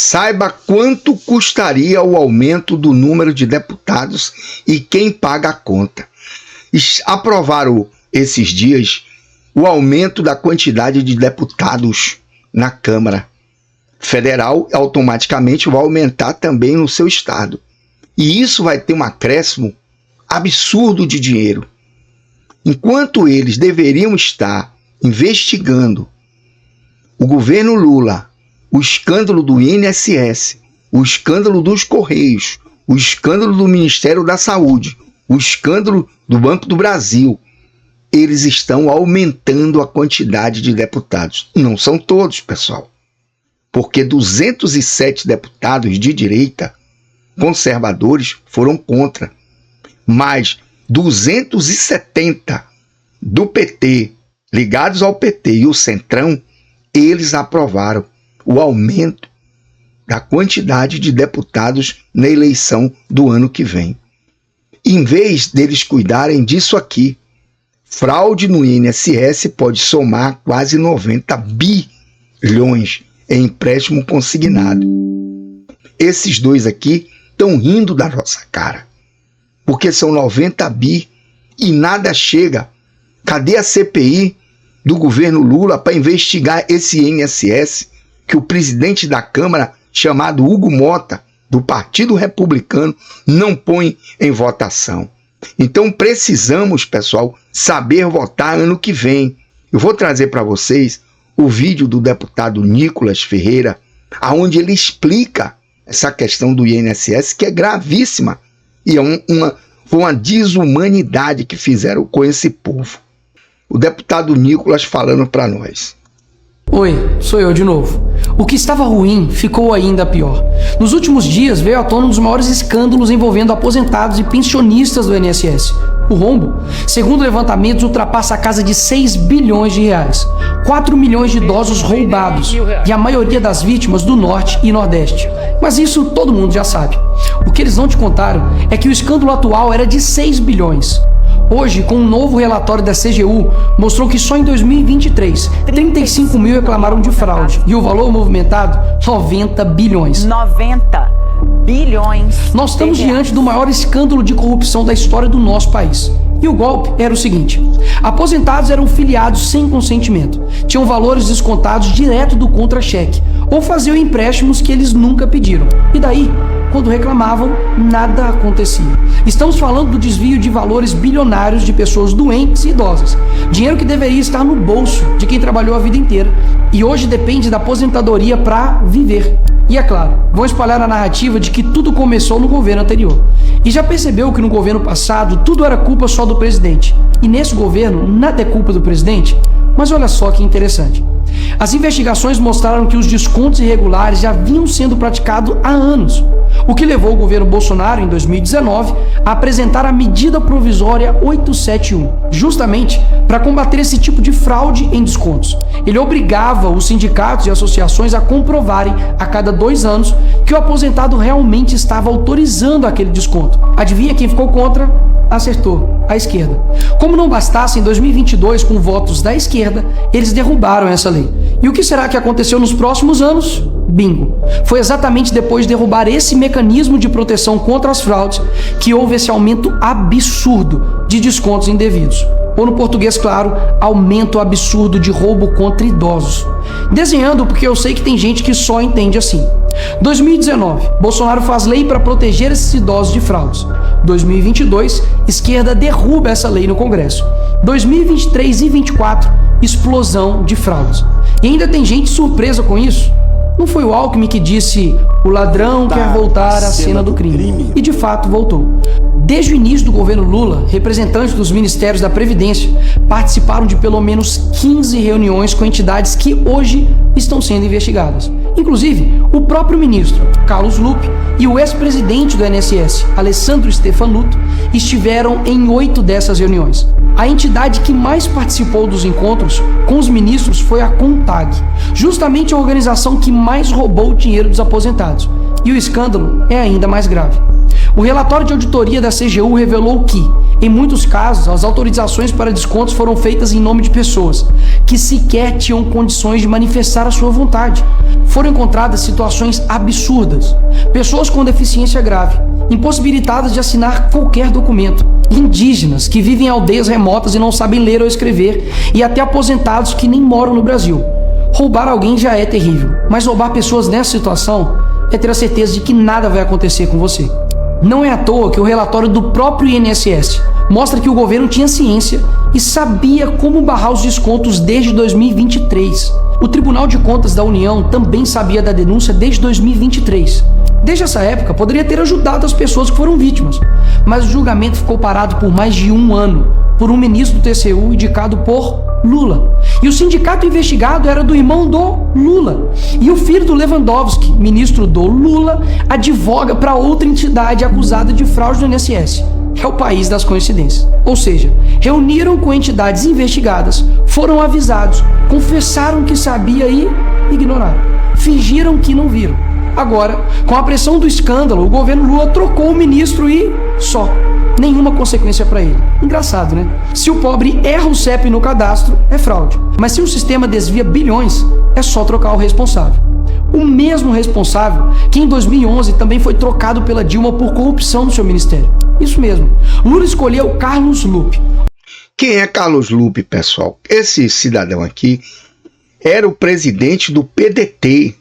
Saiba quanto custaria o aumento do número de deputados e quem paga a conta. Aprovaram esses dias o aumento da quantidade de deputados na Câmara Federal, automaticamente vai aumentar também no seu estado. E isso vai ter um acréscimo absurdo de dinheiro. Enquanto eles deveriam estar investigando o governo Lula, o escândalo do INSS, o escândalo dos Correios, o escândalo do Ministério da Saúde, o escândalo do Banco do Brasil, eles estão aumentando a quantidade de deputados. Não são todos, pessoal, porque 207 deputados de direita conservadores foram contra, mas 270 do PT, ligados ao PT e o Centrão, eles aprovaram o aumento da quantidade de deputados na eleição do ano que vem. Em vez deles cuidarem disso aqui, fraude no INSS pode somar quase 90 bilhões em empréstimo consignado. Esses dois aqui estão rindo da nossa cara, porque são 90 bi e nada chega. Cadê a CPI do governo Lula para investigar esse INSS que o presidente da Câmara, chamado Hugo Mota, do Partido Republicano, não põe em votação? Então precisamos, pessoal, saber votar ano que vem. Eu vou trazer para vocês o vídeo do deputado Nicolas Ferreira, onde ele explica essa questão do INSS, que é gravíssima e foi uma desumanidade que fizeram com esse povo. O deputado Nicolas falando para nós. Oi, sou eu de novo. O que estava ruim ficou ainda pior. Nos últimos dias veio à tona um dos maiores escândalos envolvendo aposentados e pensionistas do INSS. O rombo, segundo levantamentos, ultrapassa a casa de 6 bilhões de reais. 4 milhões de idosos roubados e a maioria das vítimas do Norte e Nordeste. Mas isso todo mundo já sabe. O que eles não te contaram é que o escândalo atual era de 6 bilhões. Hoje, com um novo relatório da CGU, mostrou que só em 2023, 35 mil reclamaram de fraude. E o valor movimentado, 90 bilhões. 90 bilhões. Nós estamos diante do maior escândalo de corrupção da história do nosso país. E o golpe era o seguinte: aposentados eram filiados sem consentimento, tinham valores descontados direto do contra-cheque, ou faziam empréstimos que eles nunca pediram. E daí, quando reclamavam, nada acontecia. Estamos falando do desvio de valores bilionários de pessoas doentes e idosas. Dinheiro que deveria estar no bolso de quem trabalhou a vida inteira e hoje depende da aposentadoria para viver. E é claro, vão espalhar a narrativa de que tudo começou no governo anterior. E já percebeu que no governo passado tudo era culpa só do presidente. E nesse governo nada é culpa do presidente? Mas olha só que interessante. As investigações mostraram que os descontos irregulares já vinham sendo praticados há anos, o que levou o governo Bolsonaro, em 2019, a apresentar a medida provisória 871, justamente para combater esse tipo de fraude em descontos. Ele obrigava os sindicatos e associações a comprovarem a cada 2 anos que o aposentado realmente estava autorizando aquele desconto. Adivinha quem ficou contra? Acertou, a esquerda. Como não bastasse, em 2022, com votos da esquerda, eles derrubaram essa lei. E o que será que aconteceu nos próximos anos? Bingo! Foi exatamente depois de derrubar esse mecanismo de proteção contra as fraudes que houve esse aumento absurdo de descontos indevidos. Ou no português claro, aumento absurdo de roubo contra idosos. Desenhando porque eu sei que tem gente que só entende assim. 2019, Bolsonaro faz lei para proteger esses idosos de fraudes. 2022, esquerda derruba essa lei no Congresso. 2023 e 2024, explosão de fraudes. E ainda tem gente surpresa com isso. Não foi o Alckmin que disse: o ladrão quer voltar à cena do crime. E de fato voltou. Desde o início do governo Lula, representantes dos ministérios da Previdência participaram de pelo menos 15 reuniões com entidades que hoje estão sendo investigadas. Inclusive, o próprio ministro, Carlos Lupe, e o ex-presidente do INSS, Alessandro Stefanuto, estiveram em 8 dessas reuniões. A entidade que mais participou dos encontros com os ministros foi a CONTAG, justamente a organização que mais roubou o dinheiro dos aposentados. E o escândalo é ainda mais grave. O relatório de auditoria da CGU revelou que, em muitos casos, as autorizações para descontos foram feitas em nome de pessoas que sequer tinham condições de manifestar a sua vontade. Foram encontradas situações absurdas. Pessoas com deficiência grave, impossibilitadas de assinar qualquer documento, indígenas que vivem em aldeias remotas e não sabem ler ou escrever, e até aposentados que nem moram no Brasil. Roubar alguém já é terrível, mas roubar pessoas nessa situação é ter a certeza de que nada vai acontecer com você. Não é à toa que o relatório do próprio INSS mostra que o governo tinha ciência e sabia como barrar os descontos desde 2023. O Tribunal de Contas da União também sabia da denúncia desde 2023. Desde essa época, poderia ter ajudado as pessoas que foram vítimas, mas o julgamento ficou parado por mais de um ano, por um ministro do TCU indicado por Lula. E o sindicato investigado era do irmão do Lula. E o filho do Lewandowski, ministro do Lula, advoga para outra entidade acusada de fraude no INSS. É o país das coincidências. Ou seja, reuniram com entidades investigadas, foram avisados, confessaram que sabia e ignoraram. Fingiram que não viram. Agora, com a pressão do escândalo, o governo Lula trocou o ministro e só. Nenhuma consequência para ele. Engraçado, né? Se o pobre erra o CEP no cadastro, é fraude. Mas se o sistema desvia bilhões, é só trocar o responsável. O mesmo responsável que em 2011 também foi trocado pela Dilma por corrupção no seu ministério. Isso mesmo. Lula escolheu Carlos Lupe. Quem é Carlos Lupe, pessoal? Esse cidadão aqui era o presidente do PDT.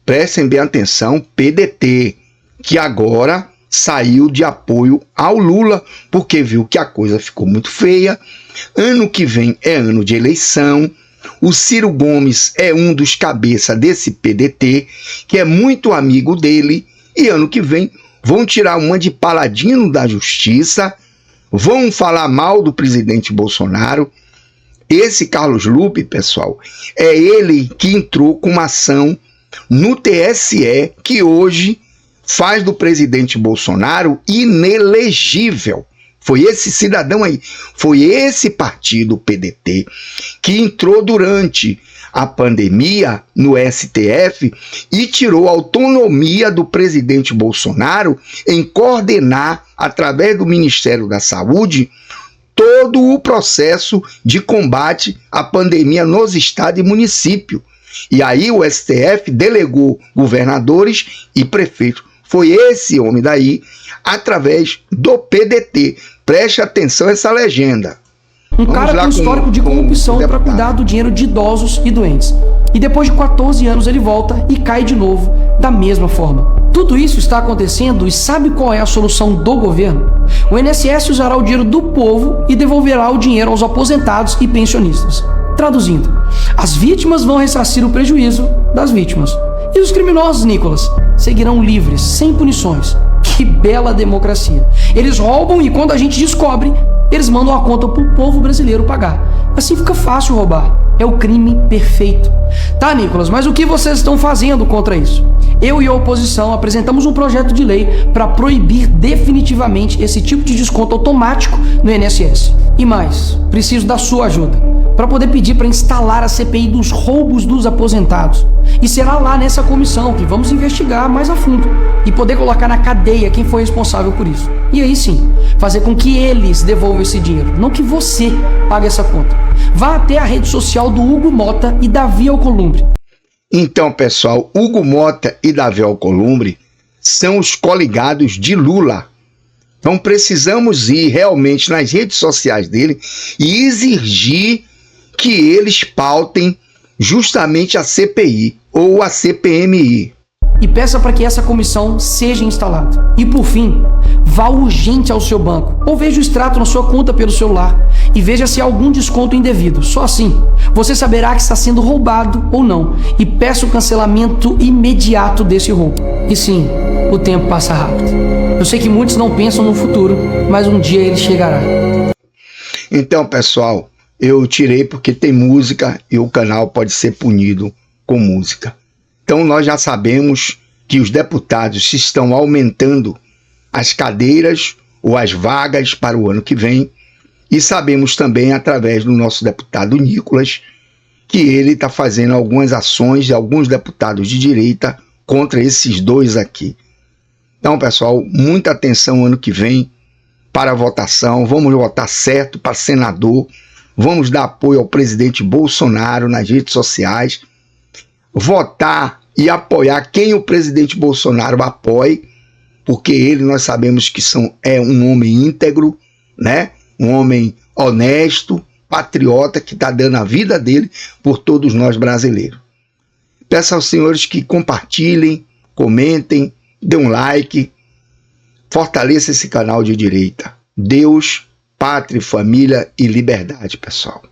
Prestem bem atenção, PDT, que agora saiu de apoio ao Lula, porque viu que a coisa ficou muito feia. Ano que vem é ano de eleição. O Ciro Gomes é um dos cabeças desse PDT, que é muito amigo dele, e ano que vem vão tirar uma de paladino da justiça, vão falar mal do presidente Bolsonaro. Esse Carlos Lupe, pessoal, é ele que entrou com uma ação no TSE, que hoje faz do presidente Bolsonaro inelegível. Foi esse cidadão aí, foi esse partido, PDT, que entrou durante a pandemia no STF e tirou a autonomia do presidente Bolsonaro em coordenar, através do Ministério da Saúde, todo o processo de combate à pandemia nos estados e municípios. E aí o STF delegou governadores e prefeitos. Foi esse homem daí, através do PDT. Preste atenção a essa legenda. Um cara com histórico de corrupção para cuidar do dinheiro de idosos e doentes. E depois de 14 anos ele volta e cai de novo da mesma forma. Tudo isso está acontecendo e sabe qual é a solução do governo? O INSS usará o dinheiro do povo e devolverá o dinheiro aos aposentados e pensionistas. Traduzindo, as vítimas vão ressarcir o prejuízo das vítimas. E os criminosos, Nicolas, seguirão livres, sem punições. Que bela democracia. Eles roubam e quando a gente descobre, eles mandam a conta pro povo brasileiro pagar. Assim fica fácil roubar. É o crime perfeito. Tá, Nicolas, mas o que vocês estão fazendo contra isso? Eu e a oposição apresentamos um projeto de lei para proibir definitivamente esse tipo de desconto automático no INSS. E mais, preciso da sua ajuda para poder pedir para instalar a CPI dos roubos dos aposentados. E será lá nessa comissão que vamos investigar mais a fundo e poder colocar na cadeia quem foi responsável por isso. E aí sim, fazer com que eles devolvam esse dinheiro, não que você pague essa conta. Vá até a rede social do Hugo Mota e Davi Alcolumbre. Então, pessoal, Hugo Mota e Davi Alcolumbre são os coligados de Lula. Então precisamos ir realmente nas redes sociais dele e exigir que eles pautem justamente a CPI ou a CPMI. E peça para que essa comissão seja instalada. E por fim, vá urgente ao seu banco ou veja o extrato na sua conta pelo celular e veja se há algum desconto indevido. Só assim você saberá que está sendo roubado ou não e peça o cancelamento imediato desse roubo. E sim, o tempo passa rápido. Eu sei que muitos não pensam no futuro, mas um dia ele chegará. Então, pessoal, eu tirei porque tem música e o canal pode ser punido com música. Então nós já sabemos que os deputados estão aumentando as cadeiras ou as vagas para o ano que vem e sabemos também através do nosso deputado Nicolas que ele está fazendo algumas ações de alguns deputados de direita contra esses dois aqui. Então, pessoal, muita atenção ano que vem para a votação. Vamos votar certo para senador. Vamos dar apoio ao presidente Bolsonaro nas redes sociais. Votar e apoiar quem o presidente Bolsonaro apoie, porque ele, nós sabemos que é um homem íntegro, né? Um homem honesto, patriota, que está dando a vida dele por todos nós brasileiros. Peço aos senhores que compartilhem, comentem, dê um like, fortaleça esse canal de direita. Deus, pátria, família e liberdade, pessoal.